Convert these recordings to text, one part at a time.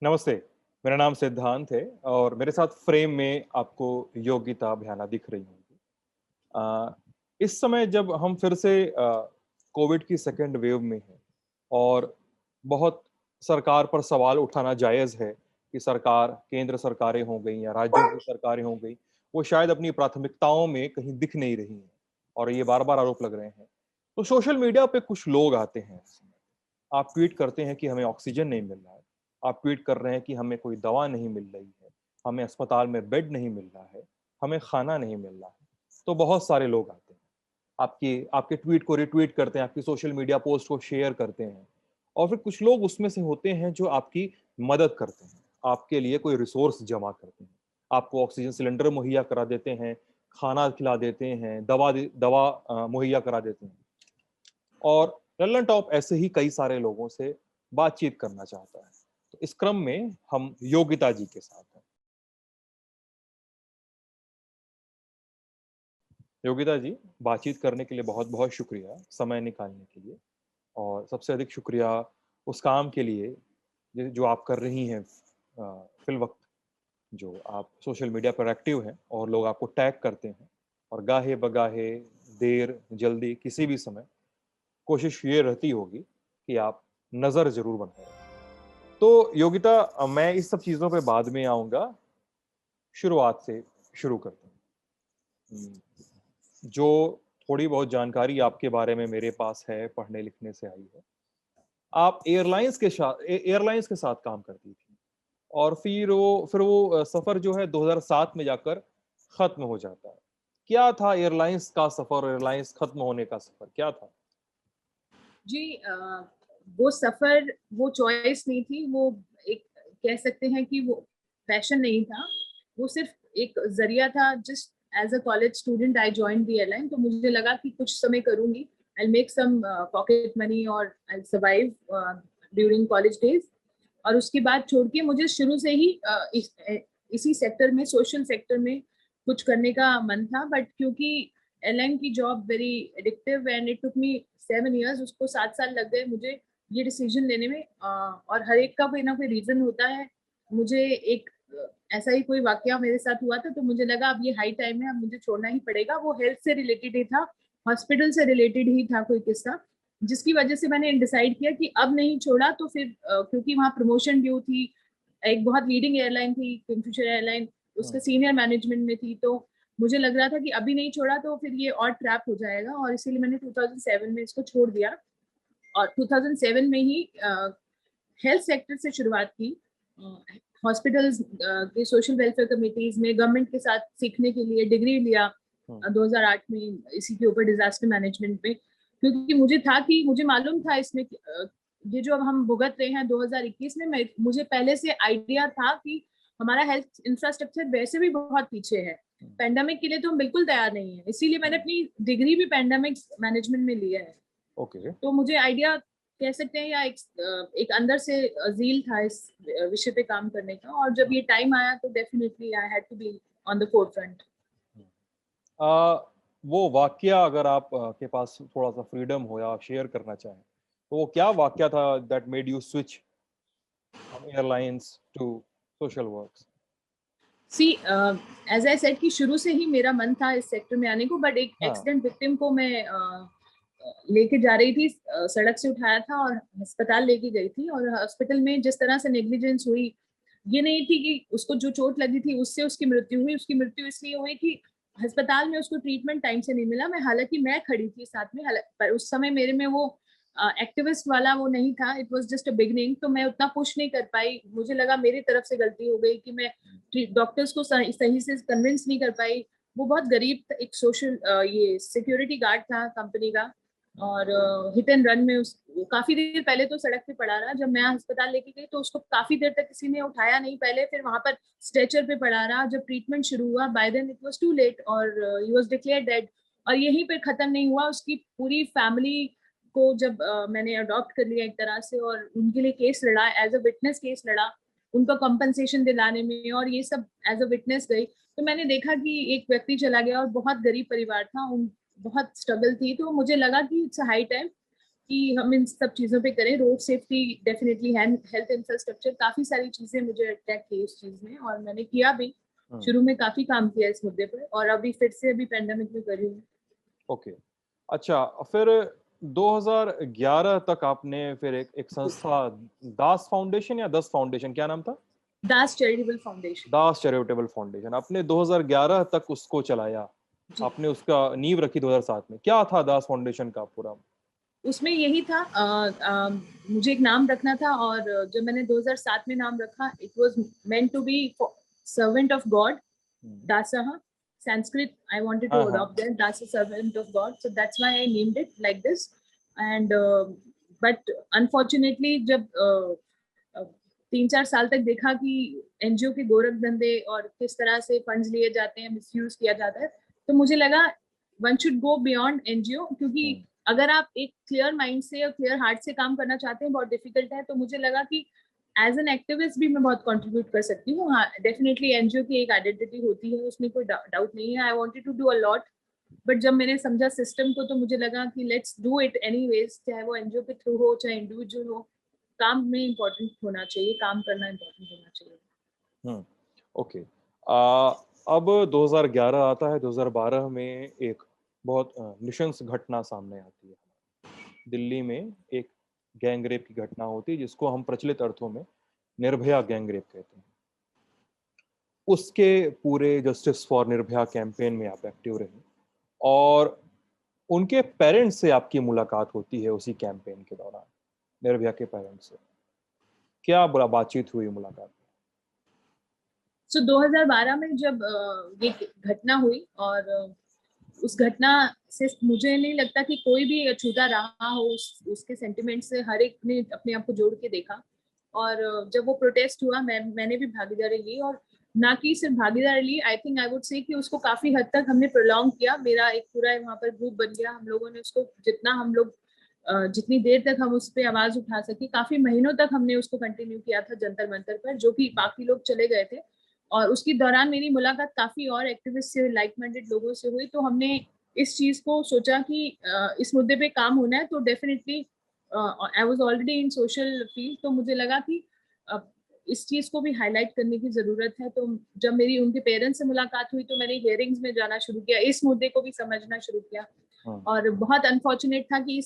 नमस्ते, मेरा नाम सिद्धांत है और मेरे साथ फ्रेम में आपको योगिता भयाना दिख रही होंगी। इस समय जब हम फिर से कोविड की सेकंड वेव में हैं और बहुत सरकार पर सवाल उठाना जायज़ है कि सरकार, केंद्र सरकारें हो गई या राज्यों की सरकारें हो गई, वो शायद अपनी प्राथमिकताओं में कहीं दिख नहीं रही हैं और ये बार-बार आरोप लग रहे हैं। तो सोशल मीडिया पे कुछ लोग आते हैं, आप ट्वीट करते हैं कि हमें ऑक्सीजन नहीं मिल रहा है। आप ट्वीट कर रहे हैं कि हमें कोई दवा नहीं मिल रही है, हमें अस्पताल में बेड नहीं मिल रहा है, हमें खाना नहीं मिल रहा है। तो बहुत सारे लोग आते हैं, आपके आपके ट्वीट को रिट्वीट करते हैं, आपकी सोशल मीडिया पोस्ट को शेयर करते हैं और फिर कुछ लोग उसमें से होते हैं जो आपकी मदद करते हैं, आपके लिए कोई रिसोर्स जमा करते हैं, आपको ऑक्सीजन सिलेंडर मुहैया करा देते हैं, खाना खिला देते हैं, दवा मुहैया करा देते हैं। और लल्लन टॉप ऐसे ही कई सारे लोगों से बातचीत करना चाहता है। तो इस क्रम में हम योगिता जी के साथ हैं। योगिता जी, बातचीत करने के लिए बहुत-बहुत शुक्रिया, समय निकालने के लिए और सबसे अधिक शुक्रिया उस काम के लिए जो आप कर रही हैं फ़िलवक़्त, जो आप सोशल मीडिया पर एक्टिव हैं और लोग आपको टैग करते हैं और गाहे-बगाहे, देर, जल्दी, किसी भी समय कोशिश ये रहती होगी कि आप नज़र ज़रूर बनाए रखें। तो योगिता, मैं इस सब चीज़ों पे बाद में आऊँगा, शुरुआत से शुरू करते हैं। जो थोड़ी बहुत जानकारी आपके बारे में मेरे पास है, पढ़ने-लिखने से आई है। आप एयरलाइन्स के साथ काम करती थीं और फिर वो सफ़र जो है 2007 में जाकर ख़त्म हो जाता है। क्या था एयरलाइन्स का सफ़र, एयरलाइन्स ख़त्म होने का सफ़र, क्या था? जी वो सफ़र वो चॉइस नहीं थी, वो एक कह सकते हैं कि वो पैशन नहीं था, वो सिर्फ़ एक ज़रिया था। Just as a college student I joined the airline, तो मुझे लगा कि कुछ समय करूँगी, I will make some pocket money और I will survive during college days. और उसके बाद छोड़ के मुझे शुरू से ही इसी सेक्टर में, सोशल सेक्टर में कुछ करने का मन था। बट क्योंकि एयरलाइन की job very addictive and it took me 7 years, उसको 7 साल लग गए मुझे ये डिसीजन लेने में। और हर एक का कोई ना कोई रीज़न होता है। मुझे एक ऐसा ही कोई वाक़या मेरे साथ हुआ था, तो मुझे लगा अब ये हाई टाइम है, अब मुझे छोड़ना ही पड़ेगा। वो हेल्थ से रिलेटेड ही था, हॉस्पिटल से रिलेटेड ही था कोई किस्सा, जिसकी वजह से मैंने डिसाइड किया कि अब नहीं छोड़ा तो फिर क्योंकि वहाँ प्रमोशन ड्यू थी, एक बहुत लीडिंग एयरलाइन थी किंगफिशर एयरलाइन, उसके हुँ, सीनियर मैनेजमेंट में थी, तो मुझे लग रहा था कि अभी नहीं छोड़ा तो फिर ये और ट्रैप हो जाएगा, और इसीलिए मैंने 2007 में इसको छोड़ दिया। और 2007 में ही हेल्थ सेक्टर से शुरुआत की, हॉस्पिटल्स के सोशल वेलफेयर कमिटीज में गवर्नमेंट के साथ सीखने के लिए डिग्री लिया हुँ, 2008 में इसी के ऊपर, डिजास्टर मैनेजमेंट में। क्योंकि मुझे था कि मुझे मालूम था इसमें ये जो अब हम भुगत रहे हैं 2021 में, मुझे पहले से आइडिया था कि हमारा हेल्थ इंफ्रास्ट्रक्चर वैसे भी बहुत पीछे है, हुँ, पेंडेमिक के लिए तो हम बिल्कुल तैयार नहीं है, इसीलिए मैंने हुँ, अपनी डिग्री भी पेंडेमिक मैनेजमेंट में लिया है। ओके। तो मुझे आइडिया कह सकते हैं, या एक अंदर से ज़ील था इस विषय पे काम करने का, और जब हुँ, ये टाइम आया तो definitely I had to be on the forefront. हुँ। वो वाक़या अगर आप के पास थोड़ा-सा फ्रीडम हो या आप शेयर करना चाहें, तो वो क्या वाक़या था that made you switch from airlines to social works? See as I said कि शुरू से ही मेरा मन था इस सेक्टर में आने को, बट एक हाँ, एक्सीडेंट विक्टिम को मैं लेके जा रही थी, सड़क से उठाया था और अस्पताल लेके गई थी, और हॉस्पिटल में जिस तरह से नेग्लिजेंस हुई, ये नहीं थी कि उसको जो चोट लगी थी उससे उसकी मृत्यु हुई। उसकी मृत्यु इसलिए हुई कि अस्पताल में उसको ट्रीटमेंट टाइम से नहीं मिला। हालांकि मैं खड़ी थी साथ में, पर उस समय मेरे में वो एक्टिविस्ट वाला वो नहीं था, it was just a beginning, तो मैं उतना पुश नहीं कर पाई। मुझे लगा मेरी तरफ से गलती हो गई कि मैं डॉक्टर्स को सही से कन्विंस नहीं कर पाई। वो बहुत गरीब एक सोशल ये सिक्योरिटी गार्ड था कंपनी का, हुँ, और हिट एंड रन में उस काफी देर पहले तो सड़क पे पड़ा रहा। जब मैं अस्पताल लेके गई तो उसको काफी देर तक किसी ने उठाया नहीं, पहले फिर वहां पर स्ट्रेचर पे पड़ा रहा। जब ट्रीटमेंट शुरू हुआ, by then it was too late, और ही वाज डिक्लेयर्ड डेड। और यहीं पे खत्म नहीं हुआ, उसकी पूरी फैमिली को जब मैंने अडॉप्ट कर लिया एक तरह से, और उनके लिए केस लड़ा, एज अ विटनेस केस लड़ा, उनको कंपनसेशन दिलाने में, और ये सब एज अ विटनेस गई। तो मैंने देखा कि एक व्यक्ति चला गया, और बहुत गरीब परिवार था, उन बहुत स्ट्रगल थी। तो मुझे लगा कि इट्स हाई टाइम कि हम इन सब चीजों पे करें। Road safety definitely, health infrastructure, काफी सारी चीजें मुझे अट्रैक्ट की इस चीज में, और मैंने किया भी। शुरू में काफी काम किया इस मुद्दे पर, और अभी फिर से अभी पेंडेमिक में कर रही हूँ। ओके, अच्छा, फिर 2011 तक आपने फिर एक संस्था, दास फाउंडेशन या दस फाउंडेशन, क्या नाम था? दास चैरिटेबल फाउंडेशन। दास चैरिटेबल फाउंडेशन, आपने 2011 तक उसको चलाया। जी। आपने उसका नींव रखी 2007 में। क्या था दास फाउंडेशन का पूरा? उसमें यही था, मुझे एक नाम रखना था, और जब मैंने 2007 में नाम रखा, it was meant to be servant of God, दासः, Sanskrit. I wanted to हाँ हाँ। adopt that. That's a servant of God. So that's why I named it like this. And but unfortunately, जब 3-4 साल तक देखा कि एनजीओ के गोरख धंधे और किस तरह से फंड्स लिए जाते हैं, मिसयूज किया जाता है, तो मुझे लगा one should go beyond NGO, क्योंकि अगर आप एक क्लियर माइंड से और क्लियर हार्ट से काम करना चाहते हैं, बहुत डिफिकल्ट है। तो मुझे लगा कि एज एन एक्टिविस्ट भी मैं बहुत कंट्रीब्यूट कर सकती हूँ। हाँ, डेफिनेटली एनजीओ की एक आइडेंटिटी होती है, उसमें कोई डाउट नहीं है। I wanted to do a lot, but जब मैंने समझा सिस्टम को, तो मुझे लगा कि लेट्स डू इट एनीवेज, चाहे वो एनजीओ के थ्रू हो, चाहे इंडिविजुअल हो। काम में इम्पोर्टेंट होना चाहिए, काम करना इम्पोर्टेंट होना चाहिए। ओके। अब 2011 आता है, 2012 में एक बहुत नृशंस घटना सामने आती है। दिल्ली में एक गैंग रेप की घटना होती है, जिसको हम प्रचलित अर्थों में निर्भया गैंग रेप कहते हैं। उसके पूरे जस्टिस फॉर निर्भया कैंपेन में आप एक्टिव रहे, और उनके पेरेंट्स से आपकी मुलाकात होती है उसी कैंपेन के दौरान, निर्भया के पेरेंट्स से। क्या बातचीत हुई मुलाकात? सो 2012 में जब ये घटना हुई, और उस घटना से मुझे नहीं लगता कि कोई भी अछूता रहा हो उसके सेंटिमेंट से। हर एक ने अपने आप को जोड़ के देखा, और जब वो प्रोटेस्ट हुआ, मैंने भी भागीदारी ली, और ना कि सिर्फ भागीदारी ली, I think I would say कि उसको काफी हद तक हमने प्रोलॉन्ग किया। मेरा एक पूरा वहाँ पर ग्रुप बन गया, हम लोगों ने उसको जितना हम लोग जितनी देर तक हम उस पर आवाज उठा सके, काफी महीनों तक हमने उसको कंटिन्यू किया था जंतर मंतर पर, जो कि बाकी लोग चले गए थे। और उसके दौरान मेरी मुलाकात काफी और एक्टिविस्ट से, लाइक माइंडेड लोगों से हुई। तो हमने इस चीज को सोचा कि इस मुद्दे पे काम होना है, तो definitely I was already in social field, तो मुझे लगा कि इस चीज को भी हाईलाइट करने की जरूरत है। तो जब मेरी उनके पेरेंट्स से मुलाकात हुई, तो मैंने हियरिंग्स में जाना शुरू किया, इस मुद्दे को भी समझना शुरू किया। और बहुत अनफॉर्चुनेट था कि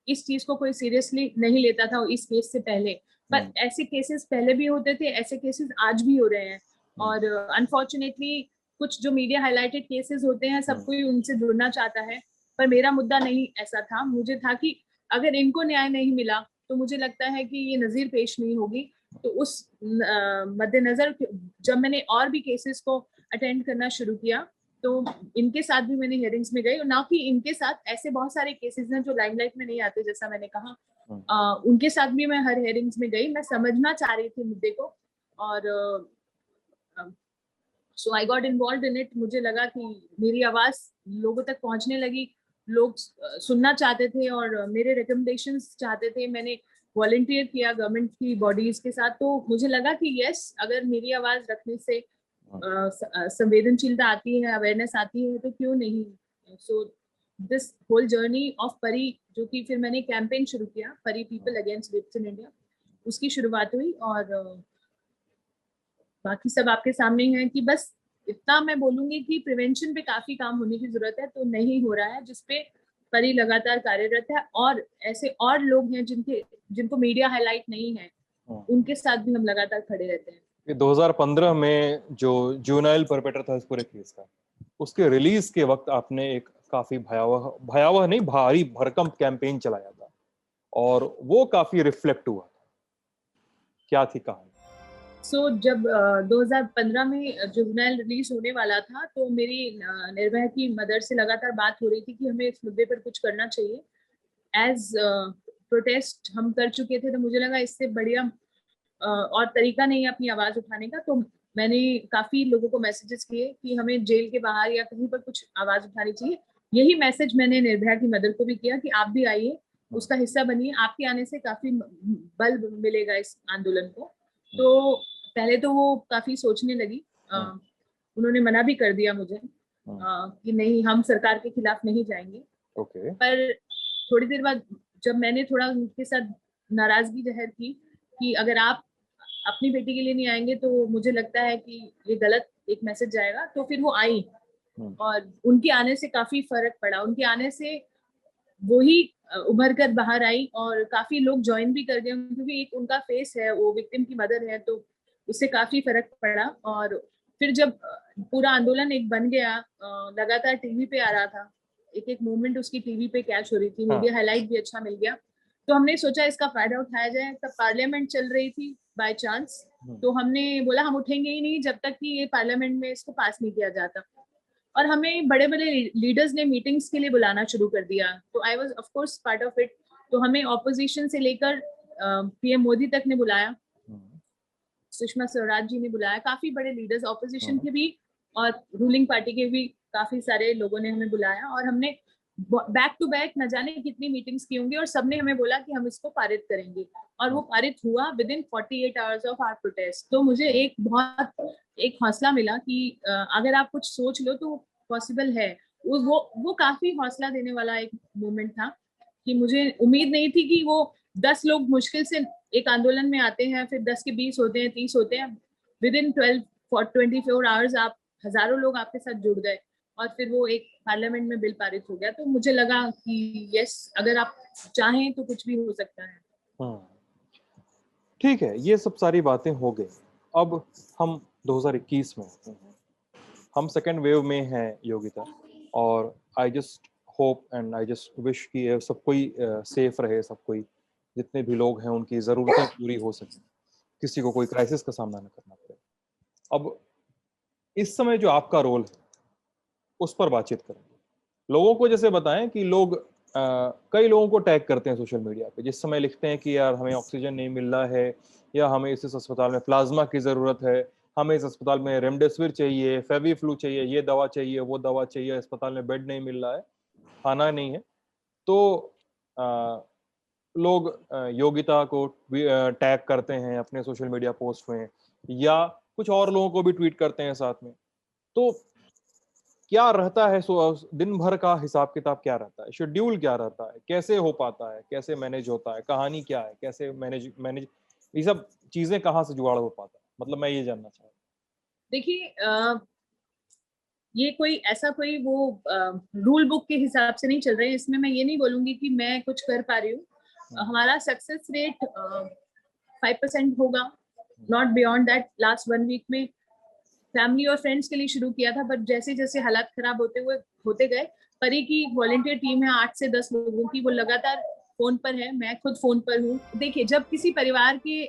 इस चीज को कोई सीरियसली नहीं लेता था इस केस से पहले, पर ऐसे केसेस पहले भी होते थे, ऐसे केसेस आज भी हो रहे हैं। और अनफॉर्चुनेटली कुछ जो मीडिया हाईलाइटेड केसेस होते हैं, सब कोई उनसे जुड़ना चाहता है, पर मेरा मुद्दा नहीं ऐसा था। मुझे था कि अगर इनको न्याय नहीं मिला, तो मुझे लगता है कि ये नजीर पेश नहीं होगी। तो उस मद्देनजर जब मैंने और भी केसेस को अटेंड करना शुरू किया, तो इनके साथ भी मैंने हियरिंग्स में गई, और ना कि इनके साथ, ऐसे बहुत सारे केसेस हैं जो लाइमलाइट में नहीं आते, जैसा मैंने कहा, उनके साथ भी मैं हर हियरिंग्स में गई। मैं समझना चाह रही थी मुद्दे को, और so I got involve in it. मुझे लगा कि मेरी आवाज लोगों तक पहुंचने लगी, लोग सुनना चाहते थे और मेरे रिकमेंडेशंस चाहते थे। मैंने वॉलंटियर किया गवर्नमेंट की बॉडीज के साथ, तो मुझे लगा कि यस, अगर मेरी आवाज रखने से संवेदनशीलता आती है, अवेयरनेस आती है, तो क्यों नहीं। So this whole journey of Pari, जो कि फिर मैंने कैंपेन शुरू किया, Pari people against rapes in India, उसकी शुरुआत हुई। और बाकी सब आपके सामने है कि बस इतना मैं बोलूंगी कि प्रिवेंशन पे काफी काम होने की जरूरत है, तो नहीं हो रहा है, जिसपे परी लगातार कार्यरत है। और ऐसे और लोग हैं जिनको मीडिया हाईलाइट नहीं है, उनके साथ भी हम लगातार खड़े रहते हैं। 2015 में जो जुवेनाइल परपेट्रेटर था इस पूरे केस का, उसके रिलीज के वक्त आपने एक काफी भयावह भयावह नहीं, भारी भरकम कैंपेन चलाया था, और वो काफी रिफ्लेक्ट हुआ था। क्या थी कहानी? सो जब 2015 में जुवेनाइल रिलीज होने वाला था, तो मेरी निर्भया की मदर से लगातार बात हो रही थी कि हमें इस मुद्दे पर कुछ करना चाहिए। एज प्रोटेस्ट हम कर चुके थे, तो मुझे लगा इससे बढ़िया और तरीका नहीं है अपनी आवाज उठाने का। तो मैंने काफी लोगों को मैसेजेस किए कि हमें जेल के बाहर या कहीं पर कुछ आवाज उठानी चाहिए। यही मैसेज मैंने निर्भया की मदर को भी किया कि आप भी आइए, उसका हिस्सा बनिए, आपके आने से काफी बल मिलेगा इस आंदोलन को। तो पहले तो वो काफी सोचने लगी, उन्होंने मना भी कर दिया मुझे कि नहीं, हम सरकार के खिलाफ नहीं जाएंगे। पर थोड़ी देर बाद जब मैंने थोड़ा उनके साथ नाराजगी जाहिर की कि अगर आप अपनी बेटी के लिए नहीं आएंगे तो मुझे लगता है कि ये गलत एक मैसेज जाएगा, तो फिर वो आई और उनके आने से काफी फर्क पड़ा। उनके आने से वो ही उभर कर बाहर आई और काफी लोग ज्वाइन भी कर गए, क्योंकि एक उनका फेस है, वो विक्टिम की मदर है, तो उससे काफी फर्क पड़ा। और फिर जब पूरा आंदोलन एक बन गया, लगातार टीवी पे आ रहा था, एक एक मूवमेंट उसकी टीवी पे कैच हो रही थी, मीडिया हाईलाइट भी अच्छा मिल गया, तो हमने सोचा इसका फायदा उठाया जाए। तब पार्लियामेंट चल रही थी बाय चांस, तो हमने बोला हम उठेंगे ही नहीं जब तक कि ये पार्लियामेंट में इसको पास नहीं किया जाता। और हमें बड़े बड़े लीडर्स ने मीटिंग्स के लिए बुलाना शुरू कर दिया, तो I was of course part of it. तो हमें ऑपोजिशन से लेकर पीएम मोदी तक ने बुलाया, सुषमा स्वराज जी ने बुलाया, काफी बड़े लीडर्स ऑपोजिशन के भी और रूलिंग पार्टी के भी काफी सारे लोगों ने हमें बुलाया, और हमने बैक टू बैक न जाने कितनी मीटिंग्स की होंगी, और सबने हमें बोला कि हम इसको पारित करेंगे, और वो पारित हुआ within 48 hours of our protest. तो मुझे एक बहुत एक हौसला मिला कि अगर आप कुछ सोच लो तो पॉसिबल है। वो काफी हौसला देने वाला एक मोमेंट था कि मुझे उम्मीद नहीं थी कि वो 10 लोग मुश्किल से एक आंदोलन में आते हैं, फिर 10 के 20 होते हैं, 30 होते हैं, विद इन 24 आवर्स आप हजारों लोग आपके साथ जुड़ गए, और फिर वो एक पार्लियामेंट में बिल पारित हो गया। तो मुझे लगा कि यस, अगर आप चाहें तो कुछ भी हो सकता है। ठीक है, ये सब सारी बातें हो गई। अब हम 2021 में हम सेकेंड वेव में हैं योगिता, और I just hope and I just wish कि सब कोई सेफ रहे, सब कोई जितने भी लोग हैं उनकी ज़रूरतें पूरी हो सकें, किसी को कोई क्राइसिस का सामना न करना पड़े। अब इस समय जो आपका रोल है उस पर बातचीत करें। लोगों को जैसे बताएं कि लोग कई लोगों को टैग करते हैं सोशल मीडिया पे, जिस समय लिखते हैं कि यार हमें ऑक्सीजन नहीं मिल रहा है, या हमें इस अस्पताल में प्लाज्मा की ज़रूरत है, हमें इस अस्पताल में रेमडेसिविर चाहिए, फेविफ्लू चाहिए, ये दवा चाहिए, वो दवा चाहिए, अस्पताल में बेड नहीं मिल रहा है, खाना नहीं है, तो लोग योगिता को टैग करते हैं अपने सोशल मीडिया पोस्ट में, या कुछ और लोगों को भी ट्वीट करते हैं साथ में। तो क्या रहता है दिन भर का हिसाब किताब, क्या रहता है, शेड्यूल क्या रहता है, कैसे हो पाता है, कैसे मैनेज होता है, कहानी क्या है, कैसे मैनेज मैनेज ये सब चीजें कहाँ से जुगाड़ हो पाता है, मतलब मैं ये जानना चाहता हूँ। देखिए, ये कोई ऐसा कोई वो रूल बुक के हिसाब से नहीं चल रहे हैं। इसमें मैं ये नहीं बोलूंगी कि मैं कुछ कर पा रही हूँ। हमारा सक्सेस रेट 5% होगा, not beyond that. Last 1 week में फैमिली और फ्रेंड्स के लिए शुरू किया था, बट जैसे जैसे हालात खराब होते गए, परी की वॉलंटियर टीम है 8 से 10 लोगों की, वो लगातार फोन पर है, मैं खुद फोन पर हूँ। देखिए, जब किसी परिवार के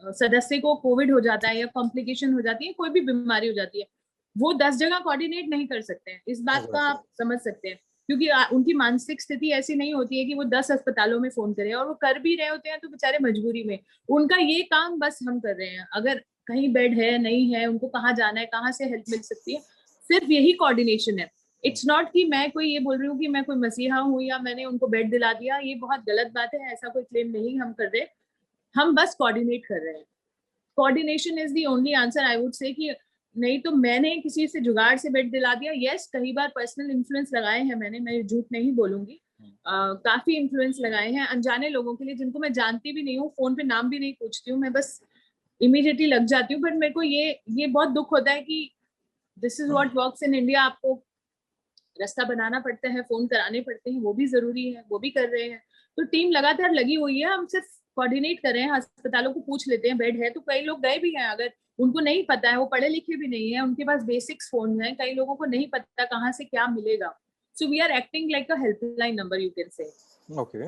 सदस्य को कोविड हो जाता है या कॉम्प्लिकेशन हो जाती है, कोई भी बीमारी हो जाती है, वो 10 जगह कोऑर्डिनेट नहीं कर सकते हैं। इस बात का आप समझ सकते हैं, क्योंकि उनकी मानसिक स्थिति ऐसी नहीं होती है कि वो 10 अस्पतालों में फोन करें, और वो कर भी रहे होते हैं तो बेचारे मजबूरी में। उनका ये काम बस हम कर रहे हैं, अगर कहीं बेड है नहीं है, उनको कहाँ जाना है, कहाँ से हेल्प मिल सकती है, सिर्फ यही कोऑर्डिनेशन है। इट्स नॉट कि मैं कोई ये बोल रही हूँ कि मैं कोई मसीहा हूँ या मैंने उनको बेड दिला दिया, ये बहुत गलत बात है, ऐसा कोई क्लेम नहीं हम कर रहे। हम बस कोऑर्डिनेट कर रहे हैं। Coordination is the only answer, I would say. कि नहीं तो मैंने किसी से जुगाड़ से बेड दिला दिया, यस, कई बार पर्सनल इन्फ्लुएंस लगाए हैं मैंने, मैं झूठ नहीं बोलूंगी। काफी इन्फ्लुएंस लगाए हैं अनजाने लोगों के लिए, जिनको मैं जानती भी नहीं हूँ, फोन पे नाम भी नहीं पूछती हूँ, मैं बस इमीडिएटली लग जाती हूँ। बट मेरे को ये बहुत दुख होता है कि this is what works in India. आपको रास्ता बनाना पड़ता है, फोन कराने पड़ते हैं, वो भी जरूरी है, वो भी कर रहे हैं। तो टीम लगातार लगी हुई है, हम सिर्फ कोऑर्डिनेट कर रहे हैं। अस्पतालों को पूछ लेते हैं बेड है, तो कई लोग गए भी हैं, अगर उनको नहीं पता है, वो पढ़े लिखे भी नहीं है, उनके पास बेसिक्स फोन है, कई लोगों को नहीं पता कहाँ से क्या मिलेगा। So we are acting like a helpline number, you can say. Okay,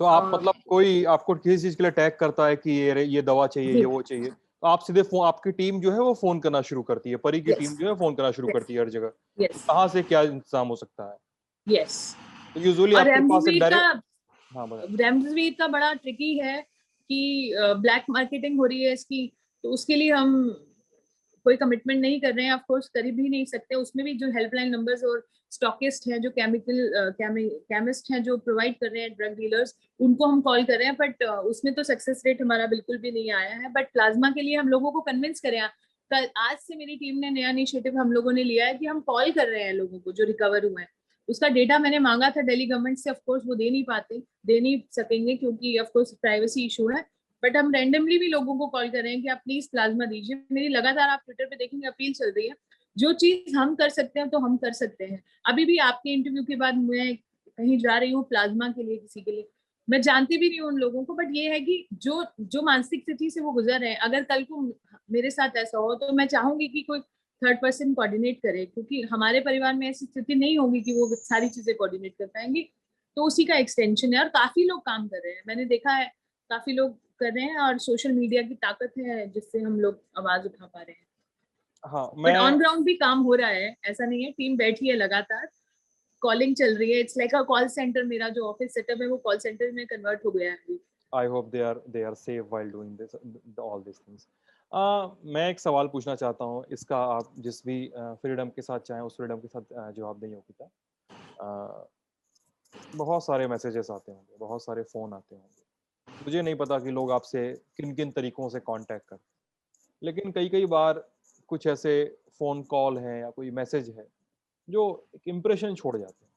तो आप मतलब कोई आपको किसी चीज के लिए टैग करता है कि ये दवा चाहिए, ये वो चाहिए, तो आप सीधे फोन, आपकी टीम जो है वो फोन करना शुरू करती है, परी की टीम जो है फोन करना शुरू करती है हर जगह। तो कहाँ से क्या इंतजाम हो सकता है? यस, तो यूजुअली और आपके पास एक रेमडेसिविर का बड़ा ट्रिकी है कि ब्लैक मार्केटिंग हो रही है इसकी, तो उसके लिए हम कोई कमिटमेंट नहीं कर रहे हैं, ऑफ कोर्स कर भी नहीं सकते। उसमें भी जो हेल्पलाइन नंबर्स और स्टॉकिस्ट हैं, जो केमिस्ट हैं जो प्रोवाइड कर रहे हैं, ड्रग डीलर्स, उनको हम कॉल कर रहे हैं, बट उसमें तो सक्सेस रेट हमारा बिल्कुल भी नहीं आया है। बट प्लाज्मा के लिए हम लोगों को कन्विंस करें। कल आज से मेरी टीम ने नया इनिशिएटिव हम लोगों ने लिया है कि हम कॉल कर रहे हैं लोगों को जो रिकवर हुए हैं, उसका डेटा मैंने मांगा था दिल्ली गवर्नमेंट से, ऑफ कोर्स वो दे नहीं सकेंगे क्योंकि ऑफ कोर्स प्राइवेसी इशू है। बट हम रैंडमली भी लोगों को कॉल कर रहे हैं कि आप प्लीज प्लाज्मा दीजिए। मेरी लगातार आप ट्विटर पे देखेंगे अपील चल रही है। जो चीज हम कर सकते हैं तो हम कर सकते हैं। अभी भी आपके इंटरव्यू के बाद मैं कहीं जा रही हूँ प्लाज्मा के लिए, किसी के लिए, मैं जानती भी नहीं हूँ उन लोगों को, बट ये है कि जो जो मानसिक स्थिति से वो गुजर रहे हैं, अगर कल को मेरे साथ ऐसा हो तो मैं चाहूंगी कि कोई थर्ड पर्सन कोऑर्डिनेट करे, क्योंकि हमारे परिवार में ऐसी स्थिति नहीं होगी कि वो सारी चीजें कोऑर्डिनेट कर पाएंगे। तो उसी का एक्सटेंशन है और काफी लोग काम कर रहे हैं, मैंने देखा है काफी लोग कर रहे हैं और सोशल मीडिया की ताकत है जिससे हम लोग आवाज उठा पा रहे हैं। हाँ बट ऑन मैं ग्राउंड भी काम हो रहा है, ऐसा नहीं है, टीम बैठी है लगातार, कॉलिंग चल रही है। It's like a call centre, मेरा जो ऑफिस सेटअप है वो कॉल सेंटर में कन्वर्ट हो गया है अभी। I hope they are safe while doing this all this things. मैं एक सवाल पूछना चाहता हूँ, इसका आप जिस भी फ्रीडम के साथ चाहें उस फ्रीडम के साथ जवाब दें योगिता। बहुत सारे मैसेजेस आते होंगे, बहुत सारे फ़ोन आते होंगे, मुझे नहीं पता कि लोग आपसे किन किन तरीक़ों से कांटेक्ट करते हैं, लेकिन कई कई बार कुछ ऐसे फ़ोन कॉल हैं या कोई मैसेज है जो एक इम्प्रेशन छोड़ जाते हैं,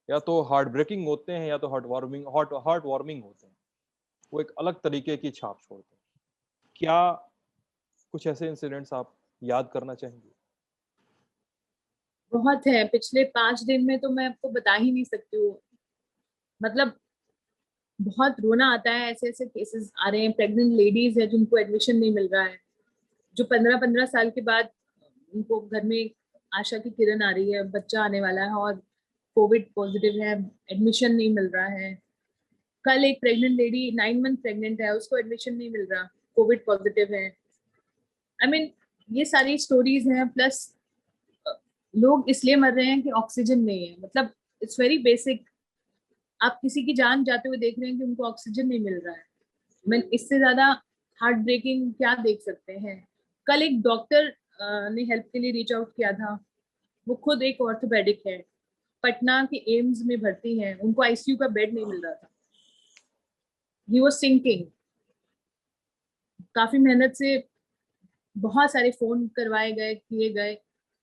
या तो हार्ट ब्रेकिंग होते हैं या तो हार्ट वार्मिंग होते हैं, वो एक अलग तरीके की छाप छोड़ते हैं। क्या कुछ ऐसे इंसिडेंट्स आप याद करना चाहेंगे? बहुत है, पिछले 5 दिन में तो मैं आपको बता ही नहीं सकती हूँ। मतलब बहुत रोना आता है, ऐसे ऐसे केसेस आ रहे हैं। प्रेग्नेंट लेडीज है जिनको एडमिशन नहीं मिल रहा है, जो 15-15 साल के बाद उनको घर में आशा की किरण आ रही है, बच्चा आने वाला है और कोविड पॉजिटिव है, एडमिशन नहीं मिल रहा है। कल एक प्रेग्नेंट लेडी 9 मंथ प्रेग्नेंट है, उसको एडमिशन नहीं मिल रहा, कोविड पॉजिटिव है। आई मीन ये सारी स्टोरीज हैं। प्लस लोग इसलिए मर रहे हैं कि ऑक्सीजन नहीं है। मतलब इट्स वेरी बेसिक, आप किसी की जान जाते हुए देख रहे हैं कि उनको ऑक्सीजन नहीं मिल रहा है। मैं इससे ज्यादा हार्ट ब्रेकिंग क्या देख सकते हैं। कल एक डॉक्टर ने हेल्प के लिए रीच आउट किया था, वो खुद एक ऑर्थोपेडिक है, पटना के एम्स में भर्ती है, उनको आईसीयू का बेड नहीं मिल रहा था, ही वाज सिंकिंग। काफी मेहनत से बहुत सारे फोन करवाए गए, किए गए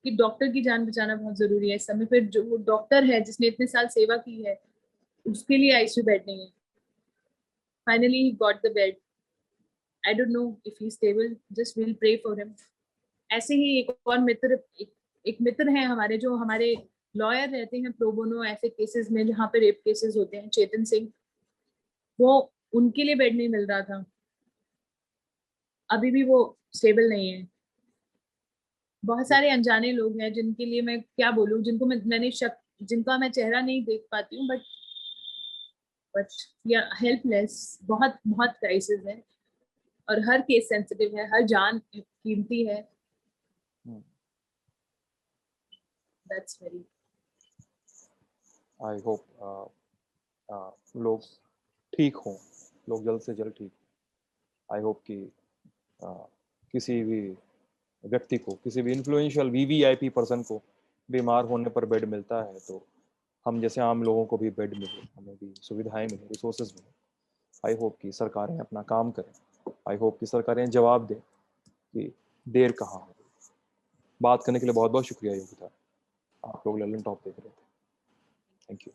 कि डॉक्टर की जान बचाना बहुत जरूरी है इस समय। फिर जो वो डॉक्टर है जिसने इतने साल सेवा की है, उसके लिए आईसीयू बेड नहीं है। Finally he got the bed. I don't know if he stable, just will pray for him. ऐसे ही एक और मित्र, एक मित्र हैं हमारे, जो हमारे लॉयर रहते हैं प्रो बोनो ऐसे केसेस में जहाँ पे रेप केसेस होते हैं, चेतन सिंह, वो उनके लिए बेड नहीं मिल रहा था, अभी भी वो स्टेबल नहीं है। बहुत सारे अनजाने लोग हैं जिनके लिए मैं क्या बोलूं, जिनको मैंने शक, जिनका मैं चेहरा नहीं देख पाती हूँ, बट या हेल्पलेस। बहुत बहुत क्राइसिस है और हर केस सेंसिटिव है, हर जान कीमती है। That's very. आई होप लोग ठीक हों, लोग जल्द से जल्द ठीक हों। आई होप कि किसी भी व्यक्ति को, किसी भी इन्फ्लुएंशियल वीवीआईपी पर्सन को बीमार होने पर बेड मिलता है तो हम जैसे आम लोगों को भी बेड मिले, हमें भी सुविधाएं मिले, रिसोर्सेज मिले। आई होप कि सरकारें अपना काम करें, आई होप कि सरकारें जवाब दें कि देर कहाँ हो। बात करने के लिए बहुत बहुत शुक्रिया योगिता, आप लोग ललन टॉप देख रहे थे। Thank you.